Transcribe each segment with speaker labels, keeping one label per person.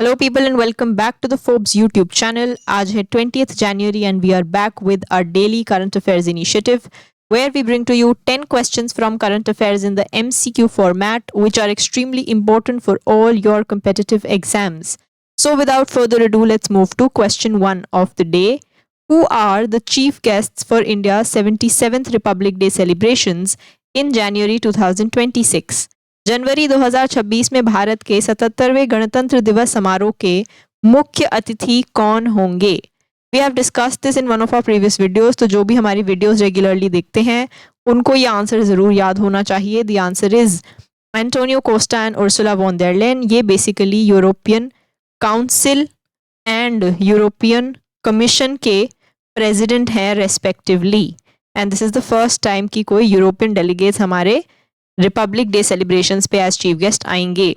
Speaker 1: Hello people and welcome back to the Forbes YouTube channel. आज है 20th January and we are back with our daily current affairs initiative where we bring to you 10 questions from current affairs in the MCQ format which are extremely important for all your competitive exams. So without further ado, let's move to question 1 of the day. Who are the chief guests for India's 77th Republic Day celebrations in January 2026? जनवरी 2026 में भारत के 77वें गणतंत्र दिवस समारोह के मुख्य अतिथि कौन होंगे? We have discussed this in one of our previous videos, तो जो भी हमारी वीडियोस रेगुलरली देखते हैं उनको ये आंसर जरूर याद होना चाहिए. The answer is Antonio Costa and Ursula von der Leyen. ये basically European Council and European Commission के प्रेसिडेंट हैं respectively, and this is the first time कि कोई यूरोपियन डेलीगेट्स हमारे रिपब्लिक डे सेलिब्रेशंस पे एज चीफ गेस्ट आएंगे.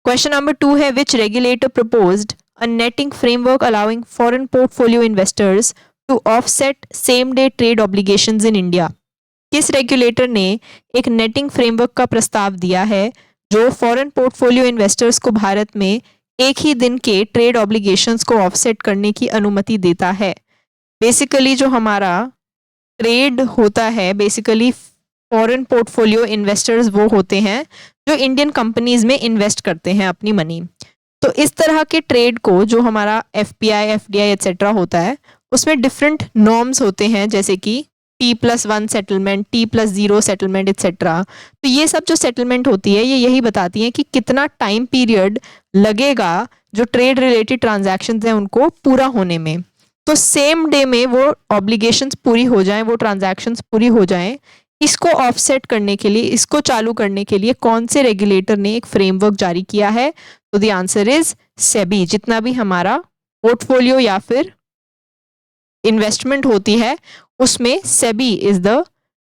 Speaker 1: Question number 2 है which regulator proposed a netting framework allowing foreign portfolio investors to offset same day trade obligations in India? किस regulator ने एक netting framework का प्रस्ताव दिया है जो फॉरेन पोर्टफोलियो इन्वेस्टर्स को भारत में एक ही दिन के ट्रेड ऑब्लिगेशंस को ऑफसेट करने की अनुमति देता है? बेसिकली जो हमारा ट्रेड होता है, बेसिकली फॉरेन पोर्टफोलियो इन्वेस्टर्स वो होते हैं जो इंडियन कंपनीज में इन्वेस्ट करते हैं अपनी मनी. तो इस तरह के ट्रेड को जो हमारा एफपीआई, एफडीआई एटसेट्रा होता है उसमें डिफरेंट नॉर्म्स होते हैं, जैसे कि T+1 settlement, T+0 settlement etcetera. तो ये सब जो सेटलमेंट होती है ये यही बताती है कि कितना टाइम पीरियड लगेगा जो ट्रेड रिलेटेड ट्रांजैक्शन हैं उनको पूरा होने में. तो सेम डे में वो ऑब्लिगेशंस पूरी हो जाएं, वो ट्रांजैक्शंस पूरी हो जाएं. इसको ऑफसेट करने के लिए, इसको चालू करने के लिए कौन से रेगुलेटर ने एक फ्रेमवर्क जारी किया है? तो द आंसर इज सेबी. जितना भी हमारा पोर्टफोलियो या फिर इन्वेस्टमेंट होती है उसमें SEBI is the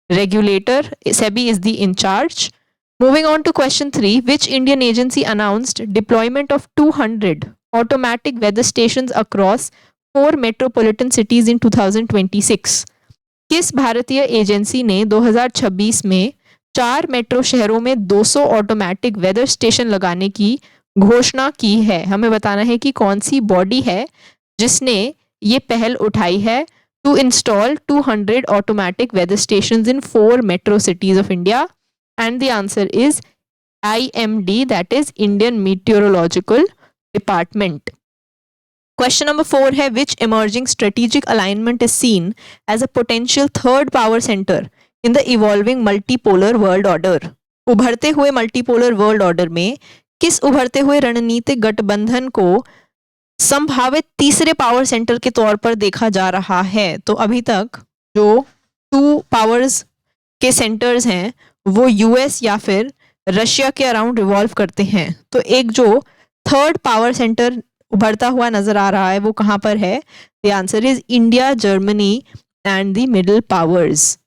Speaker 1: regulator, SEBI is the incharge. Moving on to question 3, which Indian agency announced deployment of 200 automatic weather stations across 4 metropolitan cities in 2026? किस भारतीय एजेंसी ने 2026 में 4 मेट्रो शहरों में 200 ऑटोमेटिक वेदर स्टेशन लगाने की घोषणा की है? हमें बताना है कि कौन सी बॉडी है जिसने ये पहल उठाई है to install 200 automatic weather stations in 4 metro cities of India, and the answer is IMD, that is Indian meteorological department. Question number 4 है which emerging strategic alignment is seen as a potential third power center in the evolving multipolar world order? उभरते हुए multipolar world order में किस उभरते हुए रणनीतिक गठबंधन को संभावित तीसरे पावर सेंटर के तौर पर देखा जा रहा है? तो अभी तक जो 2 पावर्स के सेंटर्स हैं वो यूएस या फिर रशिया के अराउंड रिवॉल्व करते हैं. तो एक जो थर्ड पावर सेंटर उभरता हुआ नजर आ रहा है वो कहाँ पर है? The answer is India, Germany and the middle powers.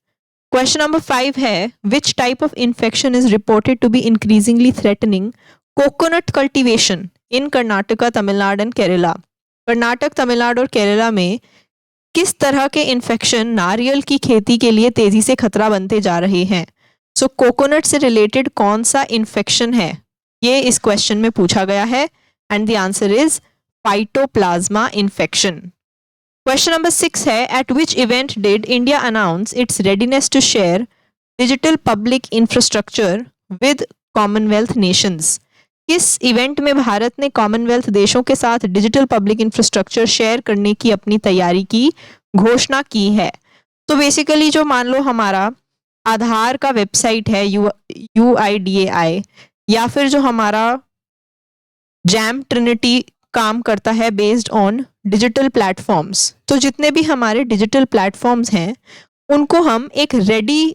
Speaker 1: Question number 5 है which type of infection is reported to be increasingly threatening coconut cultivation in Karnataka, Tamil Nadu and Kerala? Karnataka, Tamil Nadu और केरला में किस तरह के इन्फेक्शन नारियल की खेती के लिए तेजी से खतरा बनते जा रहे हैं? सो कोकोनट से रिलेटेड कौन सा इन्फेक्शन है ये इस क्वेश्चन में पूछा गया है, and the answer is phytoplasma infection. Question number 6 है at which event did India announce its readiness to share digital public infrastructure with commonwealth nations? किस इवेंट में भारत ने कॉमनवेल्थ देशों के साथ डिजिटल पब्लिक इंफ्रास्ट्रक्चर शेयर करने की अपनी तैयारी की घोषणा की है? तो बेसिकली जो मान लो हमारा आधार का वेबसाइट है UIDAI, या फिर जो हमारा जैम ट्रिनिटी काम करता है बेस्ड ऑन डिजिटल प्लेटफॉर्म्स, तो जितने भी हमारे डिजिटल प्लेटफॉर्म्स हैं उनको हम एक रेडी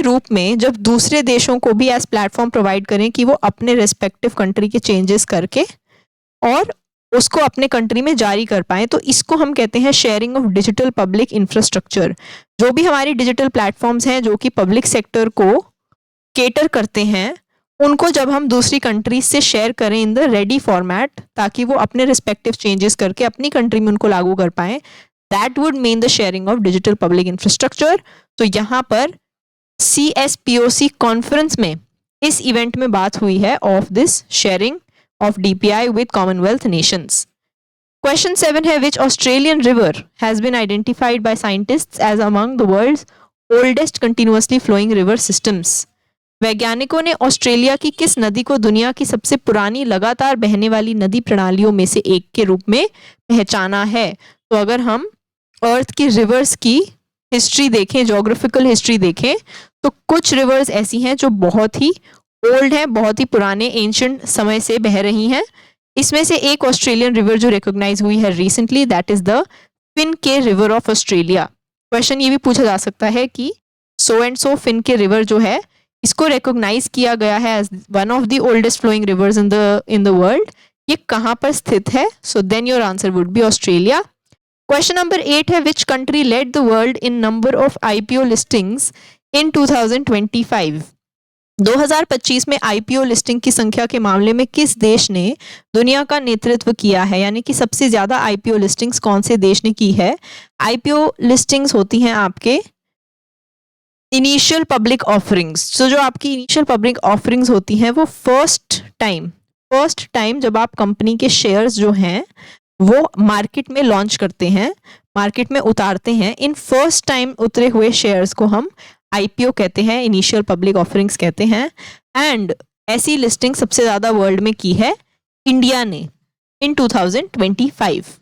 Speaker 1: रूप में जब दूसरे देशों को भी एज प्लेटफॉर्म प्रोवाइड करें कि वो अपने रेस्पेक्टिव कंट्री के चेंजेस करके और उसको अपने कंट्री में जारी कर पाएं, तो इसको हम कहते हैं sharing of digital public infrastructure. जो भी हमारी डिजिटल प्लेटफॉर्म्स हैं जो कि पब्लिक सेक्टर को केटर करते हैं उनको जब हम दूसरी कंट्रीज से शेयर करें इन द रेडी फॉर्मेट ताकि वो अपने रिस्पेक्टिव चेंजेस करके अपनी कंट्री में उनको लागू कर पाएं, that would mean the sharing of digital public infrastructure. तो यहाँ पर CSPOC कॉन्फ्रेंस में इस इवेंट में बात हुई है of this sharing of DPI with Commonwealth nations. Question 7 है, which Australian river has been identified by scientists as among the world's oldest continuously flowing river systems? वैज्ञानिकों ने ऑस्ट्रेलिया की किस नदी को दुनिया की सबसे पुरानी लगातार बहने वाली नदी प्रणालियों में से एक के रूप में पहचाना है? तो अगर हम अर्थ की रिवर्स की हिस्ट्री देखें, जोग्राफिकल हिस्ट्री देखें, तो कुछ रिवर्स ऐसी हैं जो बहुत ही ओल्ड हैं, बहुत ही पुराने एंशिएंट समय से बह रही हैं। इसमें से एक ऑस्ट्रेलियन रिवर जो रिकॉग्नाइज हुई है recently, that is the Finke river of Australia. Question ये भी पूछा जा सकता है कि so and so Finke river जो है इसको रिकॉग्नाइज किया गया है as one of the oldest flowing rivers in the world, ये कहाँ पर स्थित है? So then your answer would be Australia. Question number 8 है, which country led the world in number of IPO listings इन 2025? 2025 में IPO लिस्टिंग की संख्या के मामले में किस देश ने दुनिया का नेतृत्व किया है? यानी कि सबसे ज्यादा IPO लिस्टिंग्स कौन से देश ने की है? IPO लिस्टिंग्स होती हैं आपके इनिशियल पब्लिक ऑफरिंग्स। तो जो आपकी इनिशियल पब्लिक ऑफरिंग्स होती हैं वो फर्स्ट टाइम जब आप कंपनी के शेयर्स जो हैं वो मार्केट में लॉन्च करते हैं, मार्केट में उतारते हैं, इन फर्स्ट टाइम उतरे हुए शेयर्स को हम IPO कहते हैं, इनिशियल पब्लिक ऑफरिंग्स कहते हैं। एंड ऐसी लिस्टिंग सबसे ज्यादा वर्ल्ड में की है इंडिया ने in 2025।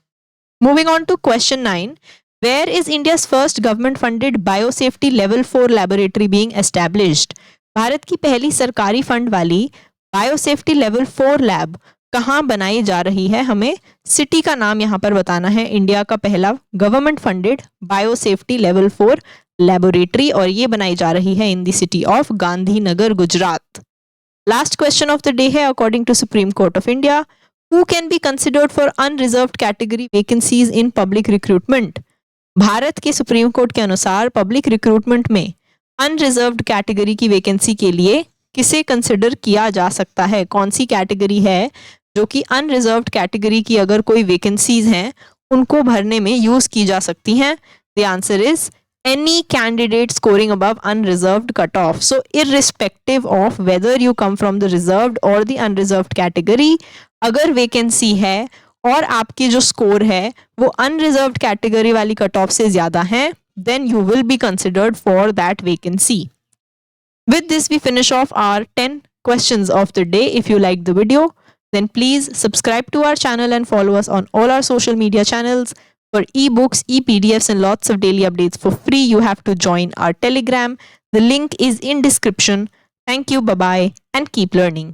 Speaker 1: Moving on to question 9, where is India's first government funded biosafety level 4 laboratory being established? Bharat की पहली सरकारी फंड वाली बायोसेफ्टी लेवल 4 लैब कहाँ बनाई जा रही है? हमें सिटी का नाम यहाँ पर बताना है। इंडिया का पहला government funded biosafety level 4 laboratory, और ये बनाई जा रही है in the city of Gandhinagar, Gujarat. Last question of the day है, according to Supreme Court of India, who can be considered for unreserved category vacancies in public recruitment? Bharat के Supreme Court के अनुसार पब्लिक रिक्रूटमेंट में अनरिजर्व्ड कैटेगरी की vacancy के लिए किसे consider किया जा सकता है? कौन सी कैटेगरी है जो कि अनरिजर्व्ड कैटेगरी की अगर कोई वैकेंसीज हैं उनको भरने में यूज की जा सकती हैं? The answer is any candidate scoring above unreserved cutoff. So irrespective of whether you come from the reserved or the unreserved category, अगर वैकेंसी है और आपकी जो स्कोर है वो अनरिजर्व्ड कैटेगरी वाली कट ऑफ से ज्यादा है, then you will be considered for that vacancy. With this we finish off our 10 questions of the day. If you liked the video, then please subscribe to our channel and follow us on all our social media channels. For ebooks, e-PDFs and lots of daily updates for free, you have to join our Telegram. The link is in description. Thank you, bye-bye, and keep learning.